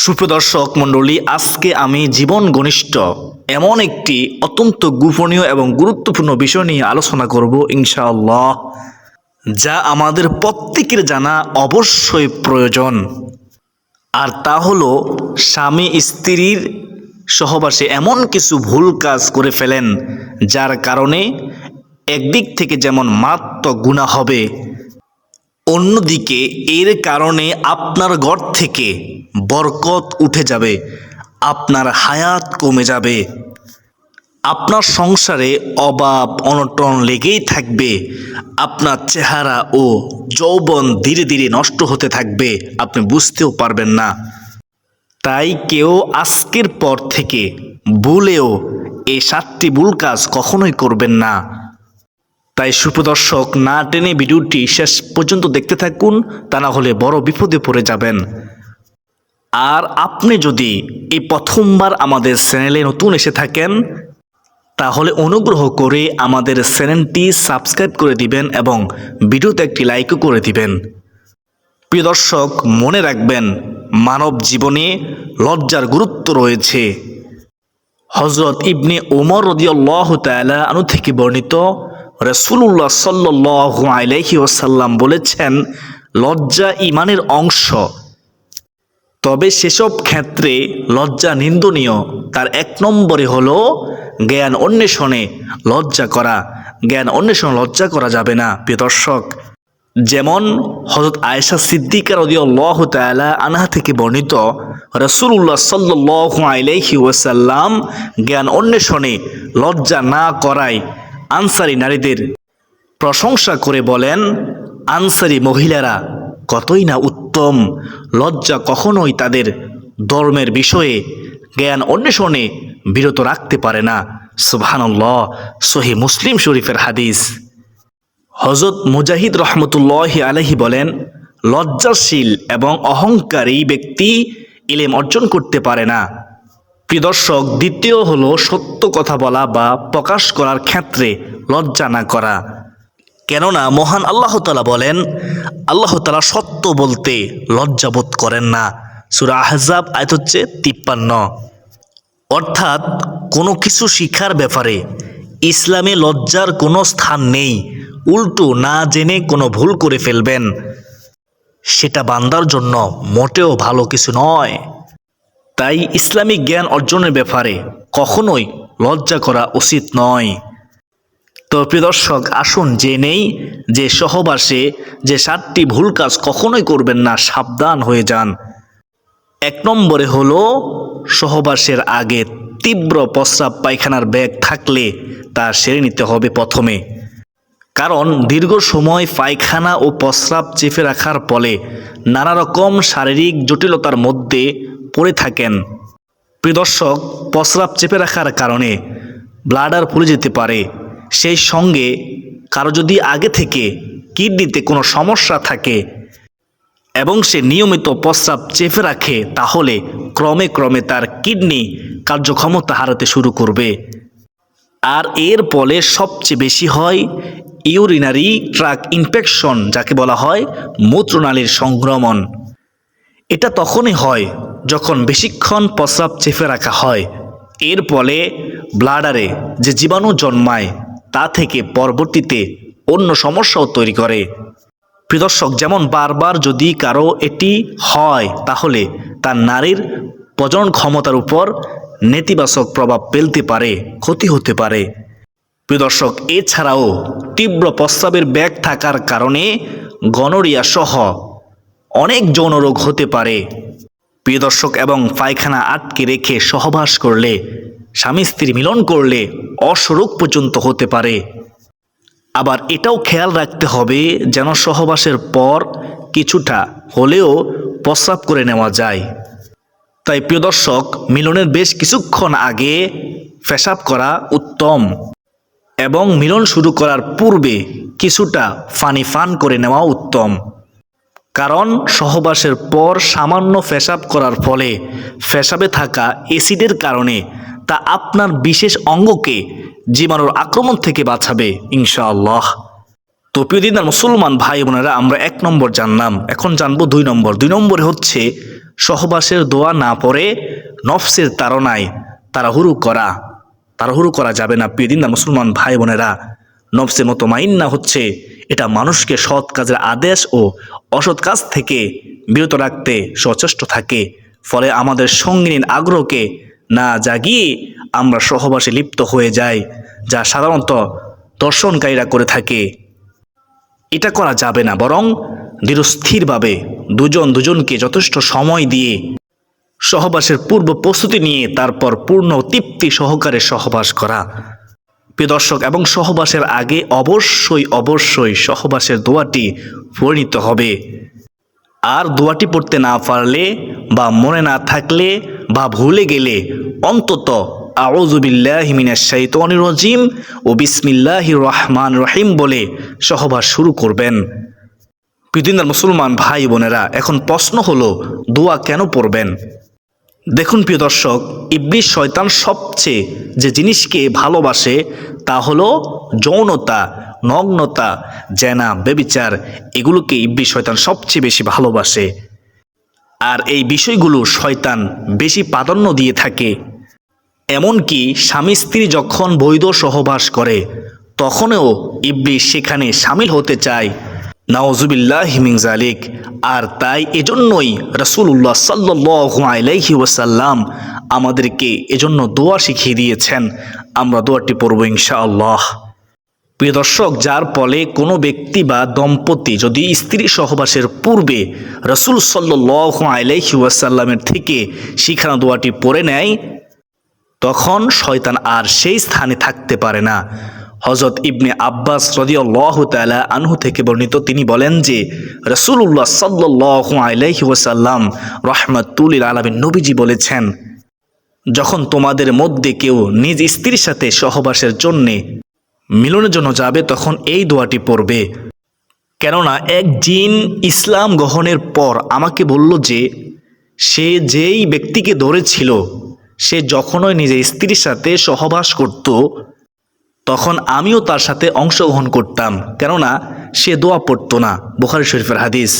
সুপ্রদর্শক মণ্ডলী, আজকে আমি জীবন ঘনিষ্ঠ এমন একটি অত্যন্ত গোপনীয় এবং গুরুত্বপূর্ণ বিষয় নিয়ে আলোচনা করব ইনশাআল্লাহ, যা আমাদের প্রত্যেকের জানা অবশ্যই প্রয়োজন। আর তা হলো স্বামী স্ত্রীর সহবাসে এমন কিছু ভুল কাজ করে ফেলেন যার কারণে একদিক থেকে যেমন মারাত্মক গুনাহ হবে, অন্যদিকে এর কারণে আপনার ঘর থেকে বরকত উঠে যাবে, আপনার হায়াত কমে যাবে, আপনার সংসারে অভাব অনটন লেগেই থাকবে, আপনার চেহারা ও যৌবন ধীরে ধীরে নষ্ট হতে থাকবে, আপনি বুঝতেও পারবেন না। তাই কেউ আজকের পর থেকে ভুলেও এই 7টি ভুল কাজ কখনোই করবেন না। তাই সুপ্রদর্শক, না টেনে ভিডিওটি শেষ পর্যন্ত দেখতে থাকুন, তা না হলে বড় বিপদে পড়ে যাবেন। আর আপনি যদি এই প্রথমবার আমাদের চ্যানেলে নতুন এসে থাকেন, তাহলে অনুগ্রহ করে আমাদের চ্যানেলটি সাবস্ক্রাইব করে দিবেন এবং ভিডিওতে একটি লাইকও করে দিবেন। প্রিয় দর্শক, মনে রাখবেন, মানব জীবনে লজ্জার গুরুত্ব রয়েছে। হযরত ইবনে ওমর রাদিয়াল্লাহু তাআলা আনহু থেকে বর্ণিত, রাসূলুল্লাহ সাল্লাল্লাহু আলাইহি ওয়াসাল্লাম বলেছেন, লজ্জা ঈমানের অংশ। তবে সেসব ক্ষেত্রে লজ্জা নিন্দনীয়। তার 1 নম্বরে হলো জ্ঞান অন্বেষণে লজ্জা করা। জ্ঞান অন্বেষণে লজ্জা করা যাবে না প্রিয় দর্শক। যেমন হযরত আয়েশা সিদ্দিকা রাদিয়াল্লাহু তাআলা আনহা থেকে বর্ণিত, রাসূলুল্লাহ সাল্লাল্লাহু আলাইহি ওয়াসাল্লাম জ্ঞান অন্বেষণে লজ্জা না করায় আনসারী নারীদের প্রশংসা করে বলেন, আনসারী মহিলারা কতই না উত্তম, লজ্জা কখনোই তাদের ধর্মের বিষয়ে জ্ঞান অন্বেষণে বিরত রাখতে পারে না। সুবহানাল্লাহ, সহিহ মুসলিম শরীফের হাদিস। হযরত মুজাহিদ রহমতুল্লাহি আলাইহি বলেন, লজ্জাশীল এবং অহংকারী ব্যক্তি ইলম অর্জন করতে পারে না। প্রিয় দর্শক, দ্বিতীয় হলো সত্য কথা বলা বা প্রকাশ করার ক্ষেত্রে লজ্জা না করা। কেননা মহান আল্লাহ তাআলা বলেন, আল্লাহ তাআলা সত্য বলতে লজ্জাবোধ করেন না। সূরা আহজাব আয়াত হচ্ছে 53। অর্থাৎ কোনো কিছু শিখার ব্যাপারে ইসলামে লজ্জার কোনো স্থান নেই। উল্টো না জেনে কোনো ভুল করে ফেলবেন, সেটা বান্দার জন্য মোটেও ভালো কিছু নয়। তাই ইসলামিক জ্ঞান অর্জনের ব্যাপারে কখনোই লজ্জা করা উচিত নয়। তো প্রিয় দর্শক, আসুন জেনেই যে সহবাসে যে 7টি ভুল কাজ কখনোই করবেন না, সাবধান হয়ে যান। 1 নম্বরে হলো সহবাসের আগে তীব্র প্রস্রাব পায়খানার ব্যাগ থাকলে তা সেরে নিতে হবে প্রথমে। কারণ দীর্ঘ সময় পায়খানা ও প্রস্রাব চেপে রাখার ফলে নানা রকম শারীরিক জটিলতার মধ্যে পড়ে থাকেন। প্রিয় দর্শক, প্রস্রাব চেপে রাখার কারণে ব্লাডার ফুলে যেতে পারে। সেই সঙ্গে কারো যদি আগে থেকে কিডনিতে কোনো সমস্যা থাকে এবং সে নিয়মিত প্রস্রাব চেপে রাখে, তাহলে ক্রমে ক্রমে তার কিডনি কার্যক্ষমতা হারাতে শুরু করবে। আর এর ফলে সবচেয়ে বেশি হয় ইউরিনারি ট্র্যাক্ট ইনফেকশন, যাকে বলা হয় মূত্রনালীর সংক্রমণ। এটা তখনই হয় যখন বেশিক্ষণ প্রস্রাব চেপে রাখা হয়। এর ফলে ব্লাডারে যে জীবাণু জন্মায় তা থেকে পরবর্তীতে অন্য সমস্যাও তৈরি করে। প্রিয় দর্শক, যেমন বারবার যদি কারো এটি হয়, তাহলে তার নারীর প্রজনন ক্ষমতার উপর নেতিবাচক প্রভাব ফেলতে পারে, ক্ষতি হতে পারে। প্রিয় দর্শক, এছাড়াও তীব্র প্রস্রাবের ব্যাগ থাকার কারণে গনোরিয়া সহ অনেক যৌন রোগ হতে পারে। প্রিয় দর্শক, এবং পায়খানা আটকে রেখে সহবাস করলে, স্বামী স্ত্রী মিলন করলে অসুরোগ পর্যন্ত হতে পারে। আবার এটাও খেয়াল রাখতে হবে যেন সহবাসের পর কিছুটা হলেও প্রস্রাব করে নেওয়া যায়। তাই প্রিয় দর্শক, মিলনের বেশ কিছুক্ষণ আগে পেশাব করা উত্তম এবং মিলন শুরু করার পূর্বে কিছুটা পানি পান করে নেওয়া উত্তম। কারণ সহবাসের পর সামান্য পেশাব করার ফলে পেশাবে থাকা অ্যাসিডের কারণে তা আপনার বিশেষ অঙ্গকে জীবাণুর আক্রমণ থেকে বাঁচাবে ইনশাআল্লাহ। তো প্রিয় দিনদার মুসলমান ভাই বোনেরা, আমরা 1 নম্বর জানলাম, এখন জানবো 2 নম্বর। 2 নম্বরে হচ্ছে সহবাসের দোয়া না পড়ে নফসের তাড়নায় তাড়াহুড়ো করা যাবে না। প্রিয় দিনদার মুসলমান ভাই বোনেরা, নফসে মুতমাইন্না হচ্ছে এটা মানুষকে সৎ কাজের আদেশ ও অসৎ কাজ থেকে বিরত রাখতে সচেষ্ট থাকে। ফলে আমাদের সঙ্গীর আগ্রহকে না জাগিয়ে আমরা সহবাসে লিপ্ত হয়ে যাই, যা সাধারণত দর্শনকারীরা করে থাকে। এটা করা যাবে না, বরং ধীরস্থিরভাবে দুজনকে যথেষ্ট সময় দিয়ে সহবাসের পূর্ব প্রস্তুতি নিয়ে তারপর পূর্ণ তৃপ্তি সহকারে সহবাস করা। প্রিয় দর্শক, এবং সহবাসের আগে অবশ্যই সহবাসের দোয়াটি পড়ে নিতে হবে। আর দোয়াটি পড়তে না পারলে বা মনে না থাকলে বা ভুলে গেলে অন্তত আউযু বিল্লাহি মিনাশ শাইতানির রাজিম ও বিসমিল্লাহির রহমানির রহিম বলে সহবাস শুরু করবেন। প্রিয় দিনদার মুসলমান ভাই বোনেরা, এখন প্রশ্ন হলো দোয়া কেন পড়বেন? দেখুন প্রিয় দর্শক, ইবলিস শয়তান সবচেয়ে যে জিনিসকে ভালোবাসে তা হলো যৌনতা, নগ্নতা, জেনা, ব্যভিচার। এগুলোকে ইবলিস শয়তান সবচেয়ে বেশি ভালোবাসে। আর এই বিষয়গুলো শয়তান বেশি প্রাধান্য দিয়ে থাকে। এমনকি স্বামী স্ত্রী যখন বৈধ সহবাস করে তখনও ইবলিস সেখানে সামিল হতে চায়। নাউজুবিল্লাহি মিন যালিক। আর তাই এজন্যই রাসূলুল্লাহ সাল্লাল্লাহু আলাইহি ওয়াসাল্লাম আমাদেরকে এজন্য দোয়া শিখিয়ে দিয়েছেন। আমরা দোয়াটি পড়ব ইনশাআল্লাহ। প্রিয় দর্শক, যার ফলে কোনো ব্যক্তি বা দম্পতি যদি স্ত্রী সহবাসের পূর্বে রাসূল সাল্লাল্লাহু আলাইহি ওয়াসাল্লামের থেকে শিখানো দোয়াটি পড়ে নেয়, তখন শয়তান আর সেই স্থানে থাকতে পারে না। হযরত ইবনে আব্বাস রাদিয়াল্লাহু তাআলা আনহু থেকে বর্ণিত, তিনি বলেন যে রাসূলুল্লাহ সাল্লাল্লাহু আলাইহি ওয়াসাল্লাম রাহমাতুল লিল আলামিন নবীজি বলেছেন, যখন তোমাদের মধ্যে কেউ নিজ স্ত্রীর সাথে সহবাসের জন্যে মিলনের জন্য যাবে তখন এই দোয়াটি পড়বে। কেননা এক জিন ইসলাম গ্রহণের পর আমাকে বলল যে সে যেই ব্যক্তিকে ধরেছিল সে যখনই নিজের স্ত্রীর সাথে সহবাস করত তখন আমিও তার সাথে অংশগ্রহণ করতাম, কেননা সে দোয়া পড়তো না। বুখারী শরীফের হাদিস।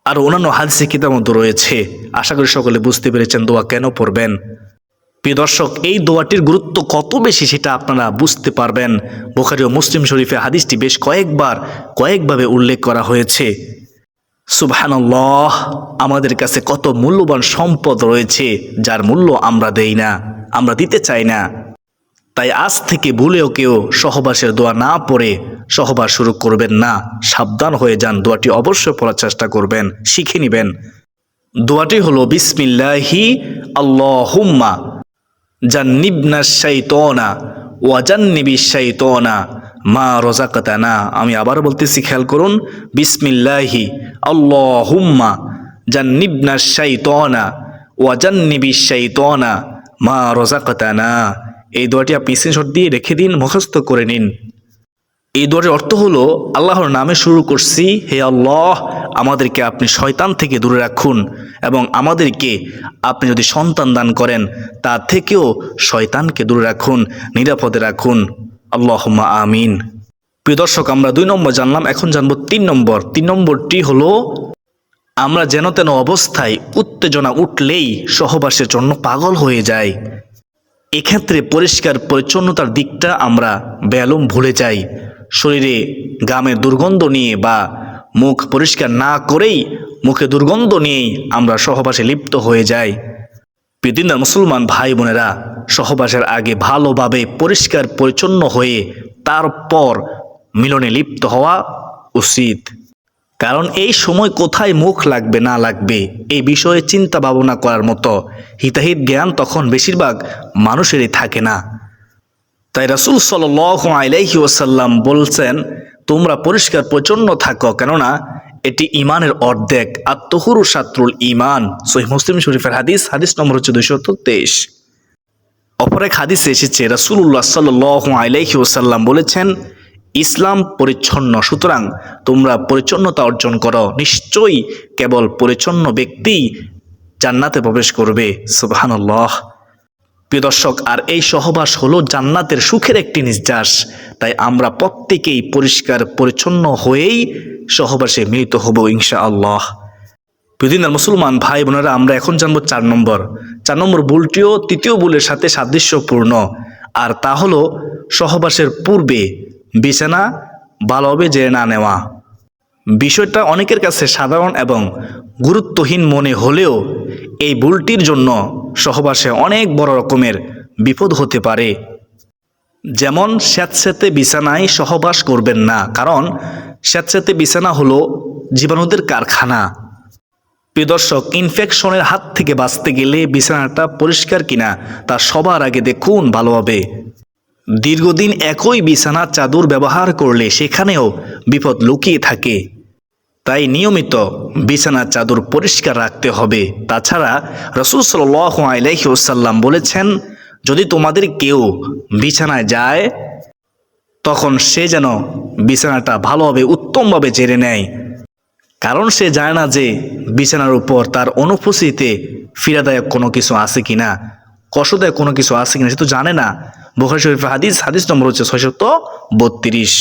আর অন্যান্য হাদিসে কিতাবের মধ্যে রয়েছে। আশা করি সকলে বুঝতে পেরেছেন দোয়া কেন পড়বেন। প্রিয় দর্শক, এই দোয়াটির গুরুত্ব কত বেশি সেটা আপনারা বুঝতে পারবেন। বুখারী ও মুসলিম শরীফে হাদিসটি বেশ কয়েকভাবে উল্লেখ করা হয়েছে। সুবহানাল্লাহ, আমাদের কাছে কত মূল্যবান সম্পদ রয়েছে যার মূল্য আমরা দেই না, আমরা দিতে চাই না। তাই আজ থেকে ভুলেও কেউ সহবাসের দোয়া না পড়ে সহবাস শুরু করবেন না। সাবধান হয়ে যান, দোয়াটি অবশ্যই পড়ার চেষ্টা করবেন, শিখে নেবেন। দোয়াটি হলো বিসমিল্লাহি আল্লাহুম্মা জান্নিবনাশ শাইতানা ওয়া জান্নিবিশ শাইতানা মা রাযাকতানা। আমি আবার বলতেছি, খেয়াল করুন। বিসমিল্লাহি আল্লাহুম্মা জান্নিবনাশ শাইতানা ওয়া জান্নিবিশ শাইতানা মা রাযাকতানা। এই দোয়াটি আপনি স্ক্রিনশট দিয়ে রেখে দিন, মুখস্থ করে নিন। এই দোয়াটির অর্থ হলো, আল্লাহর নামে শুরু করছি, হে আল্লাহ, আমাদেরকে আপনি শয়তান থেকে দূরে রাখুন এবং আমাদেরকে আপনি যদি সন্তান দান করেন তা থেকেও শয়তানকে দূরে রাখুন, নিরাপদে রাখুন। আল্লাহুম্মা আমিন। প্রিয় দর্শক, আমরা 2 নম্বর জানলাম, এখন জানবো 3 নম্বর। 3 নম্বরটি হলো, আমরা যেন তেন অবস্থায় উত্তেজনা উঠলেই সহবাসের জন্য পাগল হয়ে যাই। এক্ষেত্রে পরিষ্কার পরিচ্ছন্নতার দিকটা আমরা বেয়ালুম ভুলে যাই। শরীরে গামের দুর্গন্ধ নিয়ে বা মুখ পরিষ্কার না করেই মুখে দুর্গন্ধ নিয়েই আমরা সহবাসে লিপ্ত হয়ে যাই। প্রিয় দিনদার মুসলমান ভাই বোনেরা, সহবাসের আগে ভালোভাবে পরিষ্কার পরিচ্ছন্ন হয়ে তারপর মিলনে লিপ্ত হওয়া উচিত। কারণ এই সময় কোথায় মুখ লাগবে না লাগবে এই বিষয়ে চিন্তা ভাবনা করার মতো হিতাহিত জ্ঞান তখন বেশিরভাগ মানুষেরই থাকে না। তাই রাসূল সাল্লাল্লাহু আলাইহি ওয়াসাল্লাম বলছেন, তোমরা পরিষ্কার পরিচ্ছন্ন থাকো, কেননা এটি ঈমানের অর্ধেক। আত-তাহুরু শাতরুল ঈমান। সহিহ মুসলিম শরীফের হাদিস নম্বর হচ্ছে 223। অপর এক হাদিসে এসেছে, রাসূলুল্লাহ সাল্লাল্লাহু আলাইহি ওয়াসাল্লাম বলেছেন, ইসলাম পরিচ্ছন্ন, সুতরাং তোমরা পরিচ্ছন্নতা অর্জন করো, নিশ্চয়ই কেবল পরিচ্ছন্ন ব্যক্তি জান্নাতে প্রবেশ করবে। সুবহানাল্লাহ। প্রিয় দর্শক, আর এই সহবাস হলো জান্নাতের সুখের একটি নিঃশ্বাস। তাই আমরা প্রত্যেকেই পরিষ্কার পরিচ্ছন্ন হয়েই সহবাসে মিলিত হব ইনশাআল্লাহ। প্রিয়দিনের মুসলমান ভাই বোনেরা, আমরা এখন জানবো 4 নম্বর ভুলটিও তৃতীয় ভুলের সাথে সাদৃশ্যপূর্ণ, আর তা হলো সহবাসের পূর্বে বিছানা ভালোভাবে জেনে না নেওয়া। বিষয়টা অনেকের কাছে সাধারণ এবং গুরুত্বহীন মনে হলেও এই ভুলটির জন্য সহবাসে অনেক বড় রকমের বিপদ হতে পারে। যেমন স্যাঁতস্যাঁতে বিছানায় সহবাস করবেন না, কারণ স্যাঁতস্যাঁতে বিছানা হলো জীবাণুদের কারখানা। প্রিয় দর্শক, ইনফেকশনের হাত থেকে বাঁচতে গেলে বিছানাটা পরিষ্কার কিনা তা সবার আগে দেখুন ভালোভাবে। দীর্ঘদিন একই বিছানার চাদর ব্যবহার করলে সেখানেও বিপদ লুকিয়ে থাকে। তাই নিয়মিত বিছানার চাদর পরিষ্কার রাখতে হবে। তাছাড়া রাসূল সাল্লাল্লাহু আলাইহি ওয়াসাল্লাম বলেছেন, যদি তোমাদের কেউ বিছানায় যায় তখন সে যেন বিছানাটা ভালোভাবে উত্তমভাবে ঝেড়ে নেয়, কারণ সে জানে না যে বিছানার উপর তার অনুপস্থিতিতে পীড়াদায়ক কোনো কিছু আছে কিনা, কষ্টদায়ক কোনো কিছু আছে কিনা, সে তো জানে না। বুখারী শরীফের হাদিস নম্বর হচ্ছে 632।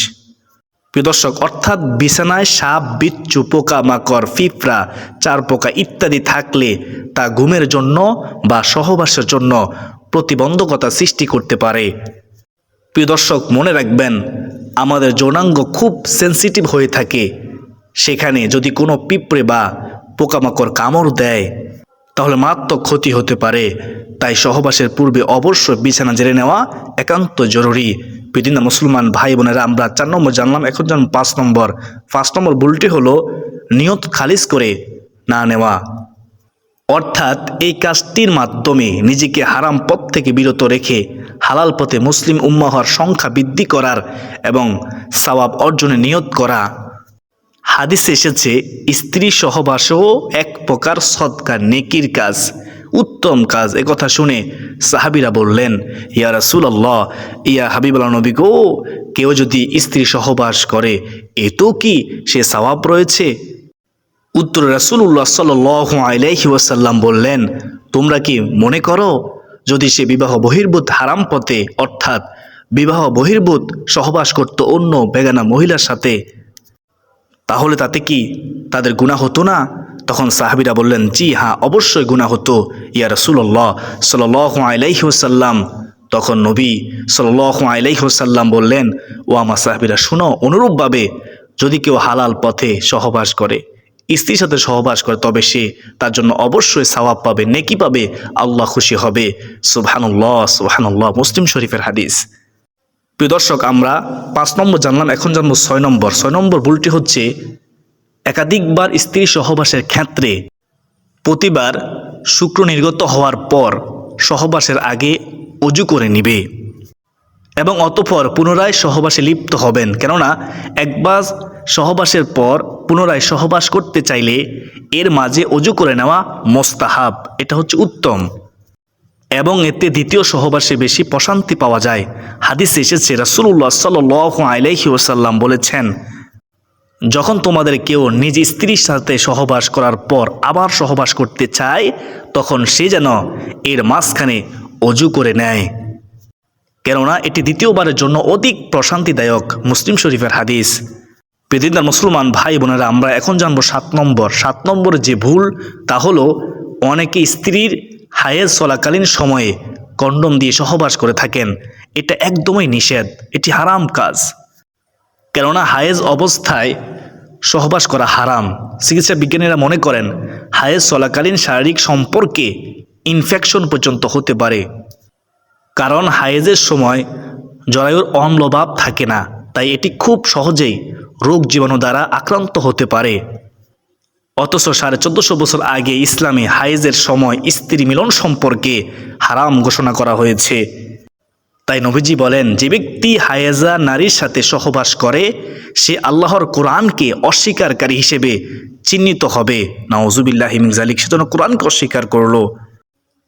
প্রিয় দর্শক, অর্থাৎ বিছানায় সাপ, বিচ্ছু, পোকা মাকড়, পিঁপড়া, চারপোকা ইত্যাদি থাকলে তা ঘুমের জন্য বা সহবাসের জন্য প্রতিবন্ধকতা সৃষ্টি করতে পারে। প্রিয় দর্শক, মনে রাখবেন, আমাদের যৌনাঙ্গ খুব সেনসিটিভ হয়ে থাকে। সেখানে যদি কোনো পিঁপড়ে বা পোকামাকড় কামড় দেয় তাহলে মারাত্মক ক্ষতি হতে পারে। তাই সহবাসের পূর্বে অবশ্যই বিছানা ঝেড়ে নেওয়া একান্ত জরুরি। প্রিয় মুসলমান ভাই বোনেরা, আমরা 4 নম্বর জানলাম, এখন জানলাম 5 নম্বর ভুলটি হলো নিয়ত খালিজ করে না নেওয়া। অর্থাৎ এই কাজটির মাধ্যমে নিজেকে হারাম পথ থেকে বিরত রেখে হালাল পথে মুসলিম উম্মাহর সংখ্যা বৃদ্ধি করার এবং সওয়াব অর্জনে নিয়ত করা। হাদিসে এসেছে, স্ত্রী সহবাসও এক প্রকার সদকা, নেকির কাজ, উত্তম কাজ। একথা শুনে সাহাবীরা বললেন, ইয়া রাসূলুল্লাহ, ইয়া হাবিবাল্লাহ নবী গো, কেউ যদি স্ত্রী সহবাস করে এতো কি সে সওয়াব রয়েছে? উত্তরে রাসূলুল্লাহ সাল্লাল্লাহু আলাইহি ওয়াসাল্লাম বললেন, তোমরা কি মনে করো যদি সে বিবাহ বহির্ভূত হারাম পথে অর্থাৎ বিবাহ বহির্ভূত সহবাস করত অন্য বেগানা মহিলার সাথে, তাহলে তাতে কি তাদের গুনাহ হতো না? তখন সাহাবীরা বললেন, জি হ্যাঁ, অবশ্যই গুনাহ হতো ইয়া রাসূলুল্লাহ সাল্লাল্লাহু আলাইহি ওয়াসাল্লাম। তখন নবী সাল্লাল্লাহু আলাইহি ওয়াসাল্লাম বললেন, ও আমার সাহাবীরা শুনো, অনুরূপভাবে যদি কেউ হালাল পথে সহবাস করে, স্ত্রীর সাথে সহবাস করে, তবে সে তার জন্য অবশ্যই সওয়াব পাবে, নেকি পাবে, আল্লাহ খুশি হবে। সুবহানাল্লাহ সুবহানাল্লাহ, মুসলিম শরীফের হাদিস। প্রিয় দর্শক, আমরা 5 নম্বর জানলাম, এখন জানবো 6 নম্বর ভুলটি হচ্ছে একাধিকবার স্ত্রী সহবাসের ক্ষেত্রে প্রতিবার শুক্র নির্গত হওয়ার পর সহবাসের আগে ওযু করে নিবে এবং অতঃপর পুনরায় সহবাসে লিপ্ত হবেন। কেননা একবার সহবাসের পর পুনরায় সহবাস করতে চাইলে এর মাঝে ওযু করে নেওয়া মোস্তাহাব, এটা হচ্ছে উত্তম, এবং এতে দ্বিতীয় সহবাসে বেশি প্রশান্তি পাওয়া যায়। হাদিসে এসেছে, রাসূলুল্লাহ সাল্লাল্লাহু আলাইহি ওয়াসাল্লাম বলেছেন, যখন তোমাদের কেউ নিজ স্ত্রীর সাথে সহবাস করার পর আবার সহবাস করতে চায় তখন সে যেন এর মাঝখানে ওযু করে নেয়, কেননা এটি দ্বিতীয়বারের জন্য অধিক প্রশান্তিদায়ক। মুসলিম শরীফের হাদিস। প্রিয় মুসলমান ভাই বোনেরা, আমরা এখন জানবো 7 নম্বর যে ভুল, তা হলো অনেকে স্ত্রীর হায়েজ চলাকালীন সময়ে কন্ডম দিয়ে সহবাস করে থাকেন। এটা একদমই নিষেধ, এটি হারাম কাজ। কেননা হায়েজ অবস্থায় সহবাস করা হারাম। চিকিৎসা বিজ্ঞানীরা মনে করেন হায়েজ চলাকালীন শারীরিক সম্পর্কে ইনফেকশন পর্যন্ত হতে পারে, কারণ হায়েজের সময় জরায়ুর অম্লভাব থাকে না, তাই এটি খুব সহজেই রোগ জীবাণু দ্বারা আক্রান্ত হতে পারে। অথচ 1450 বছর আগে ইসলামে হায়েজের সময় স্ত্রী মিলন সম্পর্কে হারাম ঘোষণা করা হয়েছে। তাই নবীজি বলেন, যে ব্যক্তি হায়েজা নারীর সাথে সহবাস করে সে আল্লাহর কোরআনকে অস্বীকারী হিসেবে চিহ্নিত হবে। নাউজুবিল্লাহি মিন যালিক, সেজন্য কোরআনকে অস্বীকার করলো।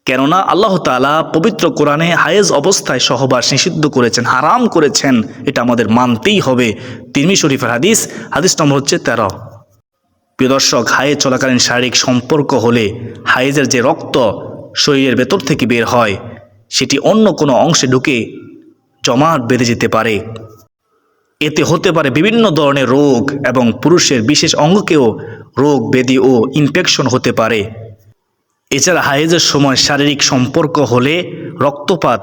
কেননা আল্লাহ তাআলা পবিত্র কোরআনে হায়েজ অবস্থায় সহবাস নিষিদ্ধ করেছেন, হারাম করেছেন, এটা আমাদের মানতেই হবে। তিরমিজি শরীফের হাদিস নম্বর হচ্ছে 13। প্রিয় দর্শক, হায়েজ চলাকালীন শারীরিক সম্পর্ক হলে হায়েজের যে রক্ত শরীরের ভেতর থেকে বের হয় সেটি অন্য কোনো অংশে ঢুকে জমাট বেঁধে যেতে পারে। এতে হতে পারে বিভিন্ন ধরনের রোগ এবং পুরুষের বিশেষ অঙ্গকেও রোগ ব্যাধি ও ইনফেকশন হতে পারে। এছাড়া হায়েজের সময় শারীরিক সম্পর্ক হলে রক্তপাত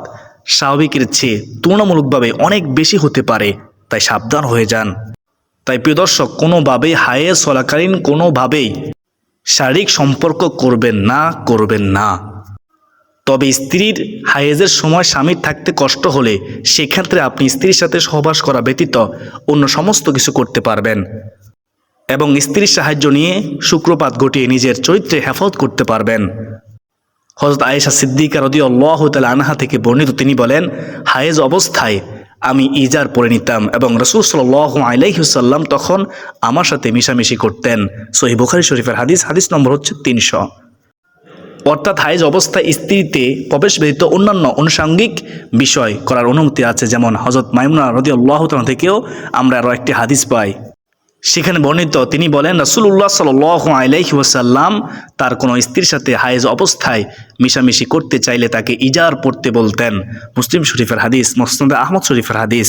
স্বাভাবিকের চেয়ে তুলনামূলকভাবে অনেক বেশি হতে পারে, তাই সাবধান হয়ে যান। তাই প্রিয় দর্শক, কোনোভাবেই হায়েজ চলাকালীন কোনোভাবেই শারীরিক সম্পর্ক করবেন না। তবে স্ত্রীর হায়েজের সময় স্বামীর থাকতে কষ্ট হলে সেক্ষেত্রে আপনি স্ত্রীর সাথে সহবাস করা ব্যতীত অন্য সমস্ত কিছু করতে পারবেন এবং স্ত্রীর সাহায্য নিয়ে শুক্রপাত ঘটিয়ে নিজের চরিত্রে হেফাজত করতে পারবেন। হযরত আয়েশা সিদ্দিকা রাদিয়াল্লাহু তাআলা আনহা থেকে বর্ণিত, তিনি বলেন, হায়েজ অবস্থায় আমি ইজার পরে নিতাম এবং রাসূল সাল্লাল্লাহু আলাইহি ওয়াসাল্লাম তখন আমার সাথে মিশামিশি করতেন। সহিহ বুখারী শরীফের হাদিস নম্বর হচ্ছে 300। অর্থাৎ হায়েজ অবস্থায় স্ত্রীতে প্রবেশ ব্যতীত অন্যান্য আনুষঙ্গিক বিষয় করার অনুমতি আছে। যেমন হযরত মাইমুনা রাদিয়াল্লাহু তাআলা থেকেও আমরা আরও একটি হাদিস পাই, সেখানে বর্ণিত, তিনি বলেন, রাসূলুল্লাহ সাল্লাল্লাহু আলাইহি ওয়াসাল্লাম তার কোনো স্ত্রীর সাথে হায়েজ অবস্থায় মিশামিশি করতে চাইলে তাকে ইজার পড়তে বলতেন। মুসলিম শরীফের হাদিস, মুসনাদে আহমদ শরীফের হাদিস।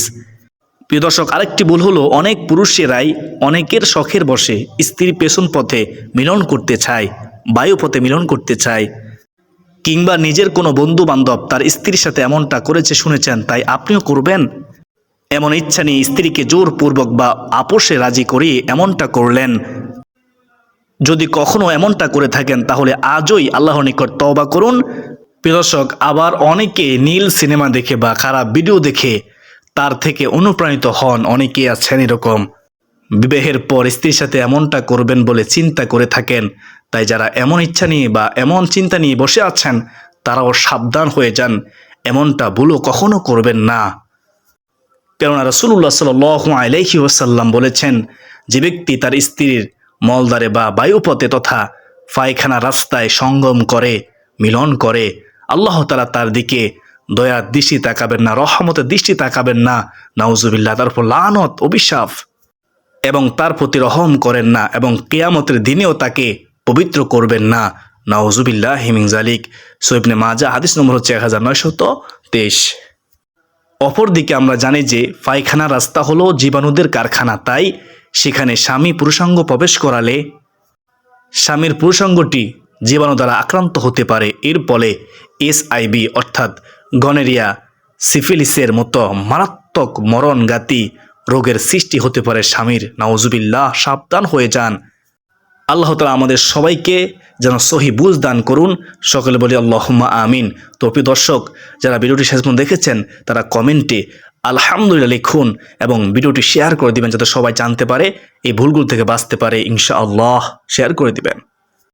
প্রিয় দর্শক, আরেকটি ভুল হলো অনেক পুরুষেরাই অনেকের শখের বশে স্ত্রীর পেছন পথে মিলন করতে চায়, বায়ুপথে মিলন করতে চায়, কিংবা নিজের কোনো বন্ধু বান্ধব তার স্ত্রীর সাথে এমনটা করেছে শুনেছেন, তাই আপনিও করবেন। এমন ইচ্ছা নিয়ে স্ত্রীকে জোরপূর্বক বা আপোষে রাজি করিয়ে এমনটা করলেন। যদি কখনো এমনটা করে থাকেন তাহলে আজই আল্লাহর নিকট তওবা করুন। প্রিয় দর্শক, আবার অনেকে নীল সিনেমা দেখে বা খারাপ ভিডিও দেখে তার থেকে অনুপ্রাণিত হন। অনেকে আছেন এরকম, বিবাহের পর স্ত্রীর সাথে এমনটা করবেন বলে চিন্তা করে থাকেন। তাই যারা এমন ইচ্ছা নিয়ে বা এমন চিন্তা নিয়ে বসে আছেন তারাও সাবধান হয়ে যান, এমনটা ভুলও কখনো করবেন না। কেননা রাসূলুল্লাহ সাল্লাল্লাহু আলাইহি ওয়াসাল্লাম বলেছেন, যে ব্যক্তি তার স্ত্রীর মলদ্বারে বা বায়ুপথে তথা পায়খানা রাস্তায় সঙ্গম করে, মিলন করে, আল্লাহ তাআলা তার দিকে দয়ার দৃষ্টি তাকাবেন না, রহমতের দৃষ্টি তাকাবেন না, নাউজুবিল্লাহ, তার উপর লানত, অভিশাপ, এবং তার প্রতি রহম করেন না এবং কিয়ামতের দিনেও তাকে পবিত্র করবেন না, নাউজুবিল্লাহি মিন যালিক। সহিহ ইবনে মাজাহ হাদিস নম্বর হচ্ছে 1923। অপরদিকে আমরা জানি যে পায়খানা রাস্তা হলো জীবাণুদের কারখানা, তাই সেখানে স্বামী পুরুষাঙ্গ প্রবেশ করালে স্বামীর পুরুষাঙ্গটি জীবাণু দ্বারা আক্রান্ত হতে পারে। এর ফলে SIV অর্থাৎ গনেরিয়া, সিফিলিসের মতো মারাত্মক মরণঘাতী রোগের সৃষ্টি হতে পারে স্বামীর, নাউজুবিল্লাহ। সাবধান হয়ে যান। আল্লাহ তাআলা আমাদের সবাইকে যেন সহি বুঝ দান করুন। সকলে বলি আল্লাহুম্মা আমিন। তো প্রিয় দর্শক, যারা ভিডিওটি শেষ পর্যন্ত দেখেছেন তারা কমেন্টে আলহামদুলিল্লাহ লিখুন এবং ভিডিওটি শেয়ার করে দিবেন যাতে সবাই জানতে পারে, এই ভুলগুলো থেকে বাঁচতে পারে। ইনশাআল্লাহ শেয়ার করে দিবেন।